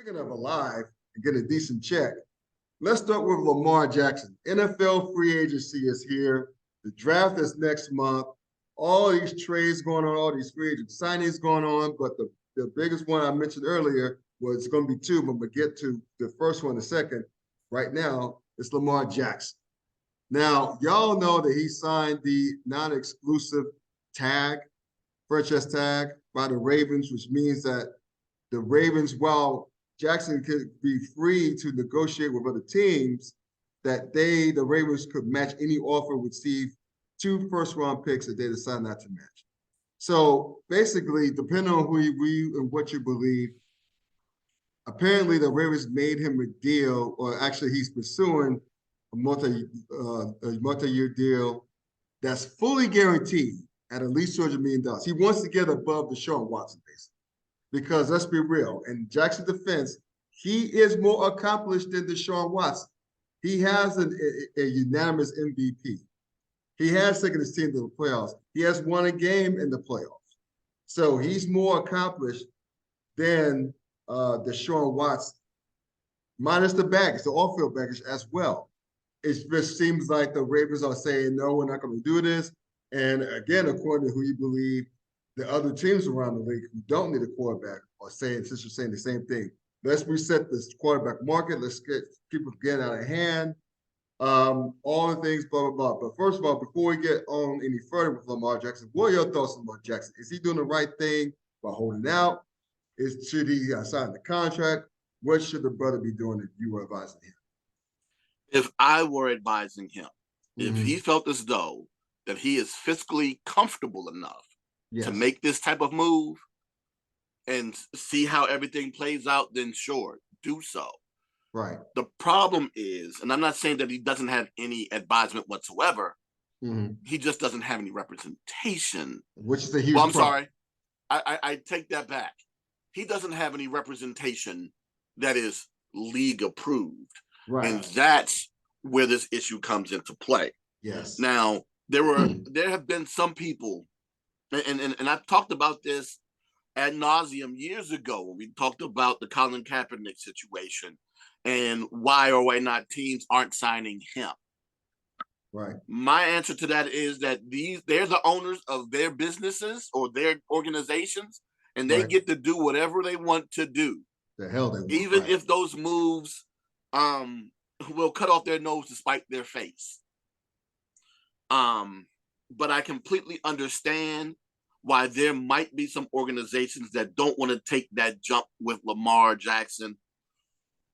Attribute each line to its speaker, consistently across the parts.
Speaker 1: Speaking of alive and get a decent check, let's start with Lamar Jackson. NFL free agency is here. The draft is next month. All these trades going on, all these free agent signings going on. But the biggest one I mentioned earlier was going to be two, but we'll get to the first one in a second. Right now, it's Lamar Jackson. Now, y'all know that he signed the non-exclusive tag, franchise tag by the Ravens, which means that the Ravens, while Jackson could be free to negotiate with other teams, that the Ravens could match any offer, receive 2 first-round picks that they decide not to match. So basically, depending on who you and what you believe, apparently the Ravens made him a deal, or actually he's pursuing a multi-year deal that's fully guaranteed at least $200 million. He wants to get above Deshaun Watson, basically. Because let's be real, in Jackson's defense, he is more accomplished than Deshaun Watson. He has a unanimous MVP. He has taken his team to the playoffs. He has won a game in the playoffs. So he's more accomplished than Deshaun Watson, minus the baggage, the off-field baggage as well. It just seems like the Ravens are saying, no, we're not going to do this. And again, according to who you believe, the other teams around the league who don't need a quarterback are saying, since you're saying the same thing, let's reset this quarterback market. Let's keep it getting out of hand. All the things, blah, blah, blah. But first of all, before we get on any further with Lamar Jackson, what are your thoughts on Lamar Jackson? Is he doing the right thing by holding out? Should he sign the contract? What should the brother be doing if you were advising him?
Speaker 2: If I were advising him, if he felt as though that he is fiscally comfortable enough to make this type of move and see how everything plays out, then sure, do so.
Speaker 1: Right.
Speaker 2: The problem is, and I'm not saying that he doesn't have any advisement whatsoever, he just doesn't have any representation.
Speaker 1: Which is a huge problem.
Speaker 2: Sorry. I take that back. He doesn't have any representation that is league approved.
Speaker 1: Right.
Speaker 2: And that's where this issue comes into play.
Speaker 1: Yes.
Speaker 2: Now, there have been some people, and I've talked about this ad nauseum years ago when we talked about the Colin Kaepernick situation and why or why not teams aren't signing him.
Speaker 1: Right.
Speaker 2: My answer to that is that they're the owners of their businesses or their organizations, and they get to do whatever they want to do.
Speaker 1: The hell they want.
Speaker 2: Even if those moves will cut off their nose to spite their face. But I completely understand why there might be some organizations that don't want to take that jump with Lamar Jackson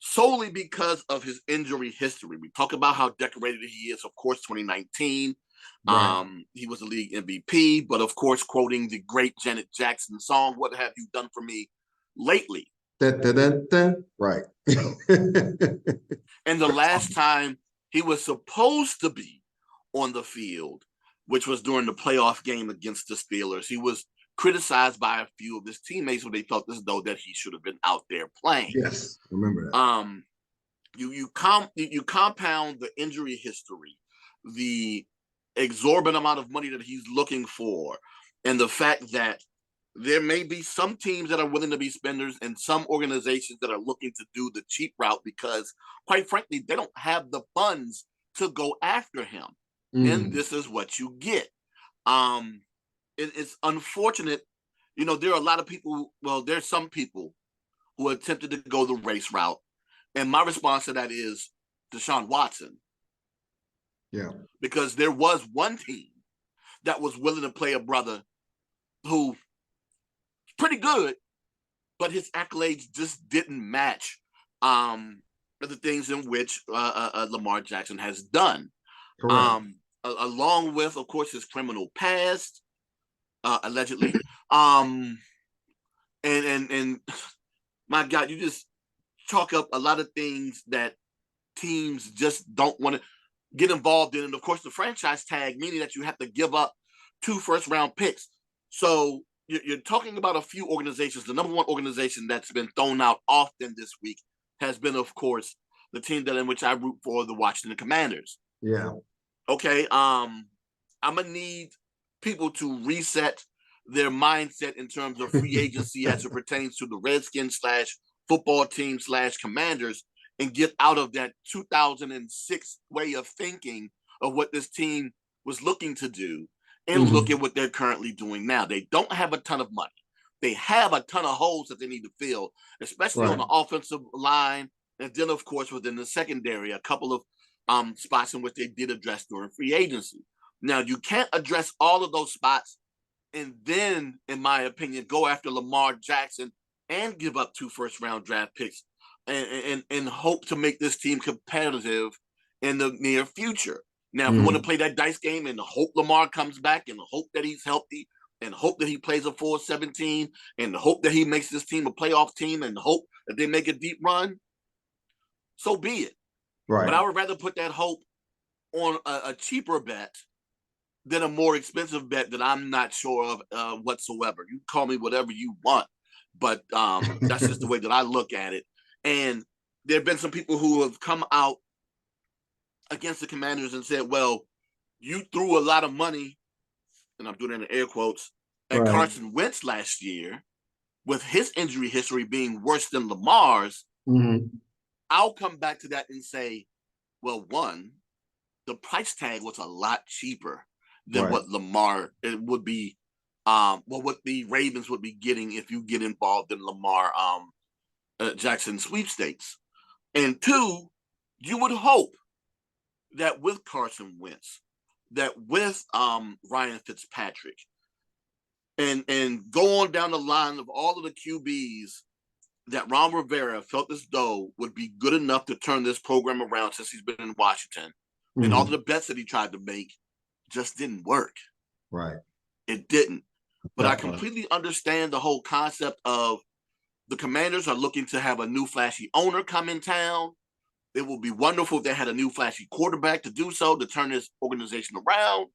Speaker 2: solely because of his injury history. We talk about how decorated he is, of course, 2019. He was a league MVP, but of course, quoting the great Janet Jackson song, "What Have You Done For Me Lately?"
Speaker 1: Dun, dun, dun, dun. Right.
Speaker 2: And the last time he was supposed to be on the field, which was during the playoff game against the Steelers, he was criticized by a few of his teammates when they felt as though that he should have been out there playing.
Speaker 1: Yes, remember that.
Speaker 2: You compound the injury history, the exorbitant amount of money that he's looking for, and the fact that there may be some teams that are willing to be spenders and some organizations that are looking to do the cheap route because, quite frankly, they don't have the funds to go after him. And this is what you get. It's unfortunate. You know, there are a lot of people, there's some people who attempted to go the race route. And my response to that is Deshaun Watson.
Speaker 1: Yeah.
Speaker 2: Because there was one team that was willing to play a brother who pretty good, but his accolades just didn't match the things in which Lamar Jackson has done. Along with, of course, his criminal past, allegedly. And my God, you just chalk up a lot of things that teams just don't want to get involved in. And of course, the franchise tag, meaning that you have to give up 2 first-round picks. So you're talking about a few organizations. The number one organization that's been thrown out often this week has been, of course, the team that in which I root for, the Washington Commanders.
Speaker 1: Yeah.
Speaker 2: Okay. I'm gonna need people to reset their mindset in terms of free agency as it pertains to the Redskins football team / Commanders and get out of that 2006 way of thinking of what this team was looking to do and look at what they're currently doing now. They don't have a ton of money. They have a ton of holes that they need to fill, especially on the offensive line. And then, of course, within the secondary, a couple of spots in which they did address during free agency. Now, you can't address all of those spots and then, in my opinion, go after Lamar Jackson and give up 2 first-round draft picks and hope to make this team competitive in the near future. Now, if you want to play that dice game and hope Lamar comes back and hope that he's healthy and hope that he plays a full 17 and hope that he makes this team a playoff team and hope that they make a deep run, so be it.
Speaker 1: Right.
Speaker 2: But I would rather put that hope on a cheaper bet than a more expensive bet that I'm not sure of whatsoever. You call me whatever you want, but that's just the way that I look at it. And there have been some people who have come out against the Commanders and said, well, you threw a lot of money, and I'm doing it in air quotes, at Carson Wentz last year with his injury history being worse than Lamar's. I'll come back to that and say, well, one, the price tag was a lot cheaper than what Lamar it would be, what the Ravens would be getting if you get involved in Lamar Jackson sweepstakes. And two, you would hope that with Carson Wentz, that with Ryan Fitzpatrick, and go on down the line of all of the QBs that Ron Rivera felt as though would be good enough to turn this program around since he's been in Washington. And all of the bets that he tried to make just didn't work.
Speaker 1: Right.
Speaker 2: It didn't. But I completely understand the whole concept of the Commanders are looking to have a new flashy owner come in town. It would be wonderful if they had a new flashy quarterback to do so, to turn this organization around.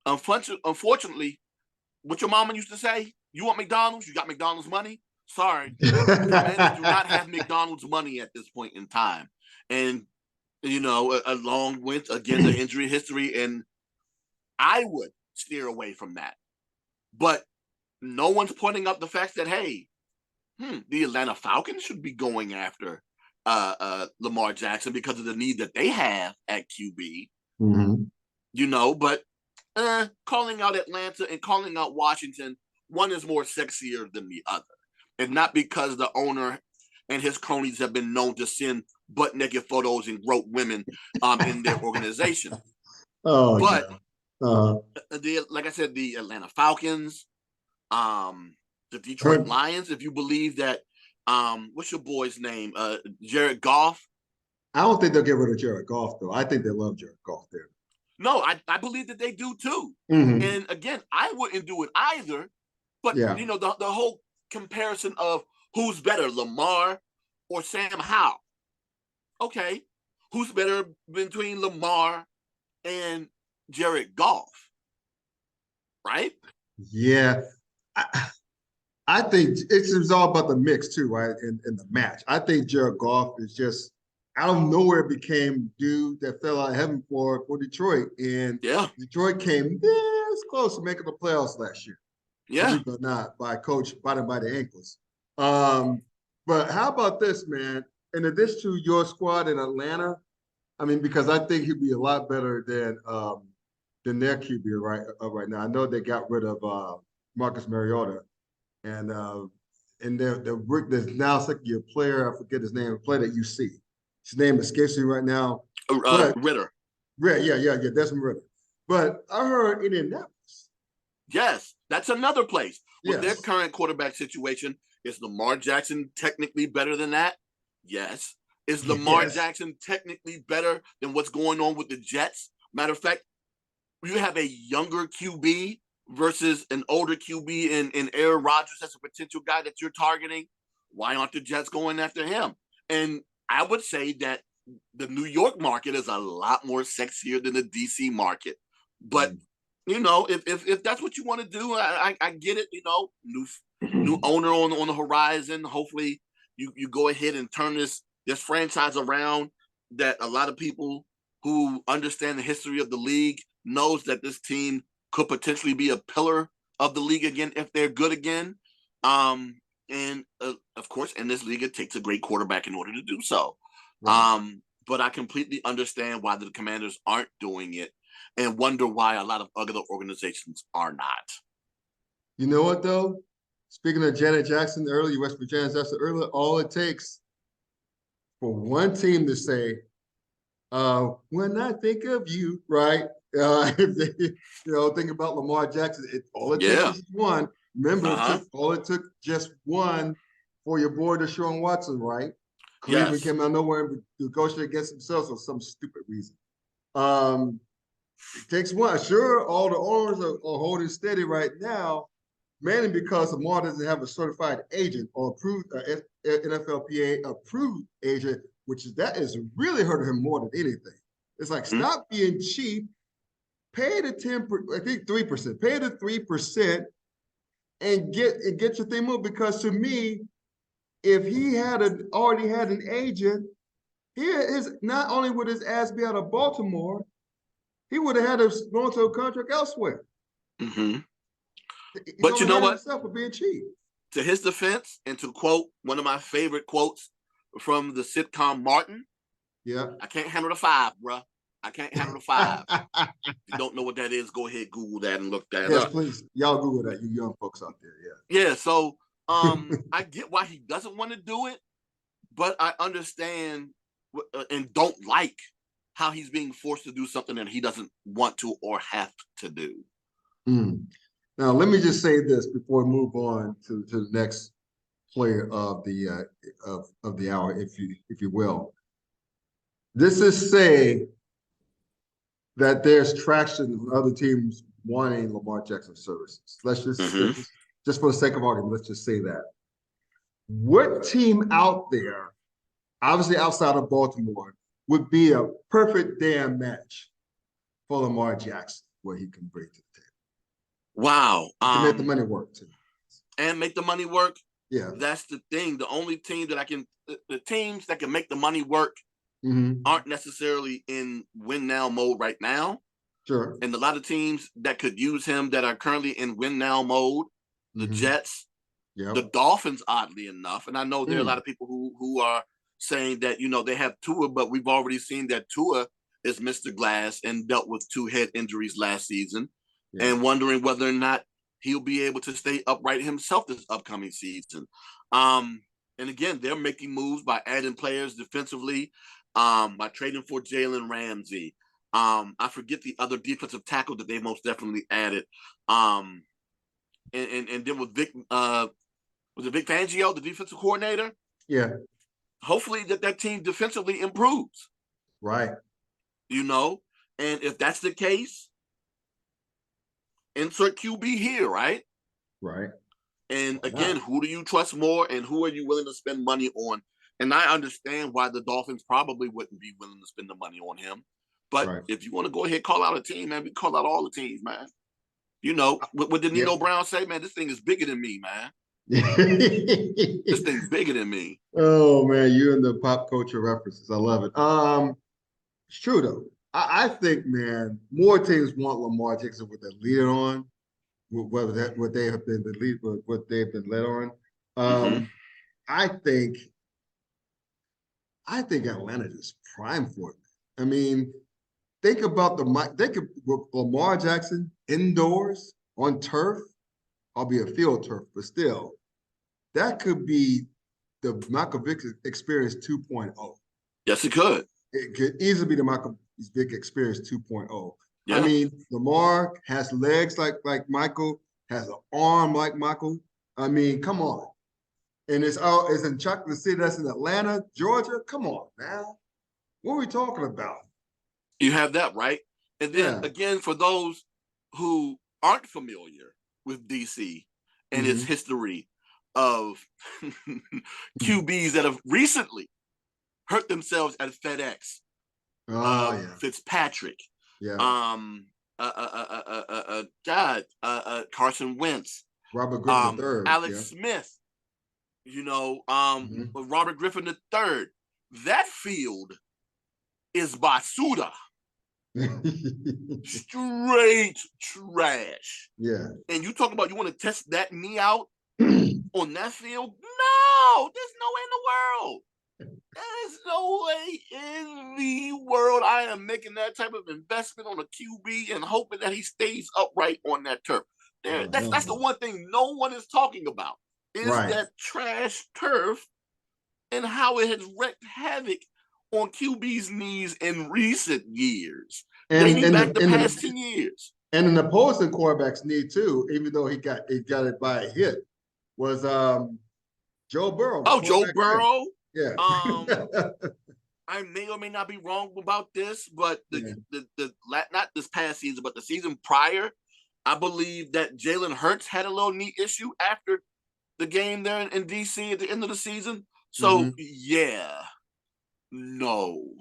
Speaker 2: Unfortunately, what your mama used to say, you want McDonald's? You got McDonald's money? Sorry. The Commanders do not have McDonald's money at this point in time. And, you know, along with, again, the injury history, and I would steer away from that. But no one's pointing up the fact that, hey, the Atlanta Falcons should be going after Lamar Jackson because of the need that they have at QB. You know, but calling out Atlanta and calling out Washington, one is more sexier than the other. And not because the owner and his cronies have been known to send butt-naked photos and grope women in their organization. But like I said, the Atlanta Falcons, the Detroit Lions, if you believe that, what's your boy's name? Jared Goff.
Speaker 1: I don't think they'll get rid of Jared Goff, though. I think they love Jared Goff there.
Speaker 2: No, I believe that they do too. And again, I wouldn't do it either. But you know, the whole comparison of who's better, Lamar or Sam Howell. Okay, who's better between Lamar and Jared Goff? Right?
Speaker 1: Yeah. I think it's all about the mix too, right? In the match. I think Jared Goff is just out of nowhere became dude that fell out of heaven for Detroit. And Detroit came this close to making the playoffs last year. Believe it or not, by coach biting by the ankles. But how about this, man? In addition to your squad in Atlanta, I mean, because I think he'd be a lot better than their QB right now. I know they got rid of Marcus Mariota, and there's now second-year player. I forget his name. Played at UC. His name escapes me right now.
Speaker 2: Ritter.
Speaker 1: Yeah. Desmond Ritter. But I heard Indianapolis.
Speaker 2: Yes, that's another place. With their current quarterback situation, is Lamar Jackson technically better than that? Yes. Is Lamar Jackson technically better than what's going on with the Jets? Matter of fact, you have a younger QB versus an older QB in Aaron Rodgers as a potential guy that you're targeting. Why aren't the Jets going after him? And I would say that the New York market is a lot more sexier than the DC market. But you know, if that's what you want to do, I get it. You know, new owner on the horizon. Hopefully, you go ahead and turn this franchise around. That a lot of people who understand the history of the league knows that this team could potentially be a pillar of the league again if they're good again. And of course, in this league, it takes a great quarterback in order to do so.
Speaker 1: Right.
Speaker 2: But I completely understand why the Commanders aren't doing it, and wonder why a lot of other organizations are not.
Speaker 1: You know what though? Speaking of Janet Jackson earlier, West Virginia Jackson earlier, all it takes for one team to say, when I think of you, right? If they, think about Lamar Jackson. All it takes
Speaker 2: Yeah.
Speaker 1: is one. Remember,
Speaker 2: Uh-huh.
Speaker 1: it took just one for your boy Deshaun Watson, right? Cleveland
Speaker 2: Yes.
Speaker 1: came out of nowhere and negotiated against themselves for some stupid reason. It takes one. Sure, all the owners are holding steady right now, mainly because Lamar doesn't have a certified agent or approved NFLPA approved agent, that is really hurting him more than anything. It's like,
Speaker 2: Mm-hmm.
Speaker 1: stop being cheap, pay the 10, I think 3%, pay the 3% and get your thing moved. Because to me, if he already had an agent, he is not only would his ass be out of Baltimore, he would have had to go into a contract elsewhere.
Speaker 2: Mm-hmm.
Speaker 1: He's
Speaker 2: But you
Speaker 1: only
Speaker 2: know
Speaker 1: hurting
Speaker 2: what?
Speaker 1: himself for being cheap.
Speaker 2: To his defense, and to quote one of my favorite quotes from the sitcom Martin,
Speaker 1: Yeah.
Speaker 2: I can't handle the 5, bruh. I can't handle the 5. If you don't know what that is, go ahead, Google that and look that
Speaker 1: Yes,
Speaker 2: up.
Speaker 1: please. Y'all Google that, you young folks out there.
Speaker 2: Yeah, so I get why he doesn't want to do it, but I understand and don't like how he's being forced to do something that he doesn't want to or have to do.
Speaker 1: Now, let me just say this before we move on to the next player of the of the hour, if you will. This is saying that there's traction on other teams wanting Lamar Jackson services. Let's just for the sake of argument, let's just say that. What team out there, obviously outside of Baltimore, would be a perfect damn match for Lamar Jackson, where he can bring to the table?
Speaker 2: Wow.
Speaker 1: To make the money work too.
Speaker 2: And make the money work.
Speaker 1: Yeah.
Speaker 2: That's the thing. The only team that the teams that can make the money work aren't necessarily in win now mode right now.
Speaker 1: Sure.
Speaker 2: And a lot of teams that could use him that are currently in win now mode, the Jets, the Dolphins, oddly enough. And I know there are a lot of people who are saying that, they have Tua, but we've already seen that Tua is Mr. Glass and dealt with 2 head injuries last season, and wondering whether or not he'll be able to stay upright himself this upcoming season. And again, they're making moves by adding players defensively, by trading for Jalen Ramsey. I forget the other defensive tackle that they most definitely added. And then with Vic, was it Vic Fangio, the defensive coordinator?
Speaker 1: Yeah.
Speaker 2: Hopefully that team defensively improves.
Speaker 1: Right.
Speaker 2: And if that's the case, insert QB here, right?
Speaker 1: Right.
Speaker 2: And again, who do you trust more, and who are you willing to spend money on? And I understand why the Dolphins probably wouldn't be willing to spend the money on him. But if you want to go ahead, call out a team, man, we call out all the teams, man. What did Nino Brown say, man? This thing is bigger than me, man. This thing's bigger than me.
Speaker 1: Oh man, you and the pop culture references. I love it. It's true though. I think, man, more teams want Lamar Jackson with their leader on, whether that what they have been the lead, what they've been led on. I think Atlanta is prime for it. I mean, think about with Lamar Jackson indoors on turf, albeit field turf, but still, that could be the Michael Vick experience 2.0.
Speaker 2: Yes, it could.
Speaker 1: It could easily be the Michael Vick experience 2.0.
Speaker 2: Yeah.
Speaker 1: I mean, Lamar has legs like Michael, has an arm like Michael. I mean, come on. And it's in Chocolate City, that's in Atlanta, Georgia. Come on, man. What are we talking about?
Speaker 2: You have that, right? And then again, for those who aren't familiar with DC and its history of QBs that have recently hurt themselves at FedEx. Fitzpatrick. Carson Wentz.
Speaker 1: Robert Griffin III.
Speaker 2: Alex Smith. Robert Griffin III. That field is basura. Straight trash.
Speaker 1: Yeah.
Speaker 2: And you talk about you want to test that knee out? on that field? No, there's no way in the world. There's no way in the world I am making that type of investment on a QB and hoping that he stays upright on that turf. That's the one thing no one is talking about is
Speaker 1: Right.
Speaker 2: that trash turf and how it has wreaked havoc on QB's knees in recent years, dating back the past 10 years.
Speaker 1: And an opposing quarterback's knee too, even though he got it by a hit, was Joe Burrow.
Speaker 2: Oh, Joe Burrow.
Speaker 1: Yeah.
Speaker 2: I may or may not be wrong about this, but not this past season, but the season prior, I believe that Jalen Hurts had a little knee issue after the game there in DC at the end of the season. So yeah, no.